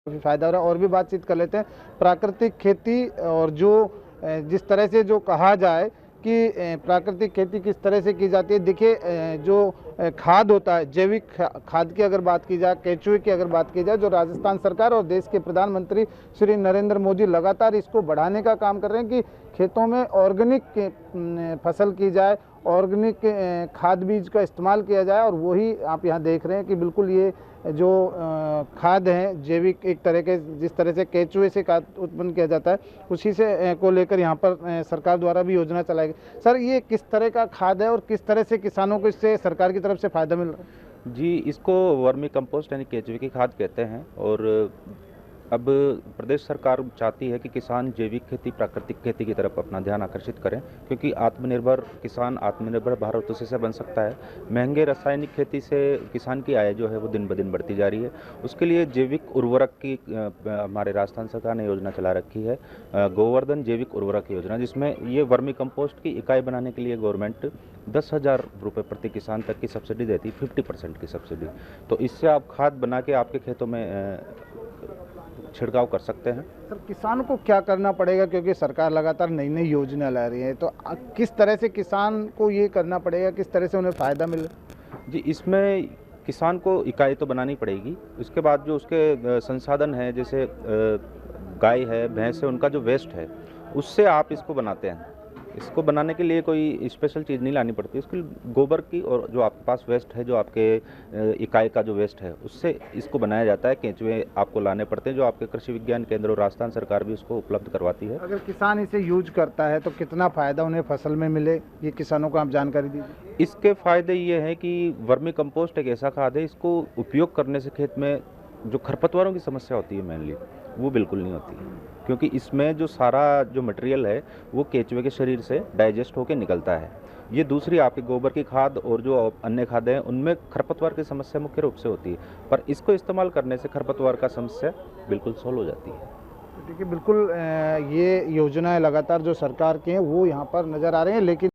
फायदा हो रहा है। और भी बातचीत कर लेते हैं प्राकृतिक खेती और जो जिस तरह से जो कहा जाए कि प्राकृतिक खेती किस तरह से की जाती है। देखिए जो खाद होता है, जैविक खाद की अगर बात की जाए, केचुए की अगर बात की जाए, जो राजस्थान सरकार और देश के प्रधानमंत्री श्री नरेंद्र मोदी लगातार इसको बढ़ाने का काम कर रहे हैं कि खेतों में ऑर्गेनिक फसल की जाए, ऑर्गेनिक खाद बीज का इस्तेमाल किया जाए। और वही आप यहाँ देख रहे हैं कि बिल्कुल ये जो खाद है जैविक, एक तरह के जिस तरह से केचुए से खाद उत्पन्न किया जाता है, उसी से को लेकर यहाँ पर सरकार द्वारा भी योजना चलाई गई। सर, ये किस तरह का खाद है और किस तरह से किसानों को इससे सरकार की तरफ से फ़ायदा मिल रहा है? जी, इसको वर्मी कंपोस्ट यानी केचुए की खाद कहते हैं। और अब प्रदेश सरकार चाहती है कि किसान जैविक खेती, प्राकृतिक खेती की तरफ अपना ध्यान आकर्षित करें, क्योंकि आत्मनिर्भर किसान आत्मनिर्भर भारत उसी से बन सकता है। महंगे रासायनिक खेती से किसान की आय जो है वो दिन ब दिन बढ़ती जा रही है। उसके लिए जैविक उर्वरक की हमारे राजस्थान सरकार ने योजना चला रखी है, गोवर्धन जैविक उर्वरक योजना, जिसमें ये वर्मी कंपोस्ट की इकाई बनाने के लिए गवर्नमेंट 10,000 रुपये प्रति किसान तक की सब्सिडी देती है, 50% की सब्सिडी। तो इससे आप खाद बना के आपके खेतों में छिड़काव कर सकते हैं। सर, किसानों को क्या करना पड़ेगा, क्योंकि सरकार लगातार नई नई योजना ला रही है, तो किस तरह से किसान को ये करना पड़ेगा, किस तरह से उन्हें फ़ायदा मिले? जी, इसमें किसान को इकाई तो बनानी पड़ेगी। उसके बाद जो उसके संसाधन हैं, जैसे गाय है, भैंस है, उनका जो वेस्ट है उससे आप इसको बनाते हैं। इसको बनाने के लिए कोई स्पेशल चीज़ नहीं लानी पड़ती। इसके गोबर की और जो आपके पास वेस्ट है, जो आपके इकाई का जो वेस्ट है, उससे इसको बनाया जाता है। केंचुए आपको लाने पड़ते हैं, जो आपके कृषि विज्ञान केंद्र और राजस्थान सरकार भी उसको उपलब्ध करवाती है। अगर किसान इसे यूज करता है तो कितना फ़ायदा उन्हें फसल में मिले, ये किसानों को आप जानकारी दीजिए। इसके फ़ायदे ये हैं कि वर्मी कंपोस्ट एक ऐसा खाद है, इसको उपयोग करने से खेत में जो खरपतवारों की समस्या होती है मेनली, वो बिल्कुल नहीं होती, क्योंकि इसमें जो सारा जो मटेरियल है वो केंचुए के शरीर से डाइजेस्ट होकर निकलता है। ये दूसरी आपकी गोबर की खाद और जो अन्य खादें हैं उनमें खरपतवार की समस्या मुख्य रूप से होती है, पर इसको इस्तेमाल करने से खरपतवार का समस्या बिल्कुल सॉल्व हो जाती है। देखिए, बिल्कुल ये योजनाएं लगातार जो सरकार की हैं वो यहाँ पर नज़र आ रही हैं, लेकिन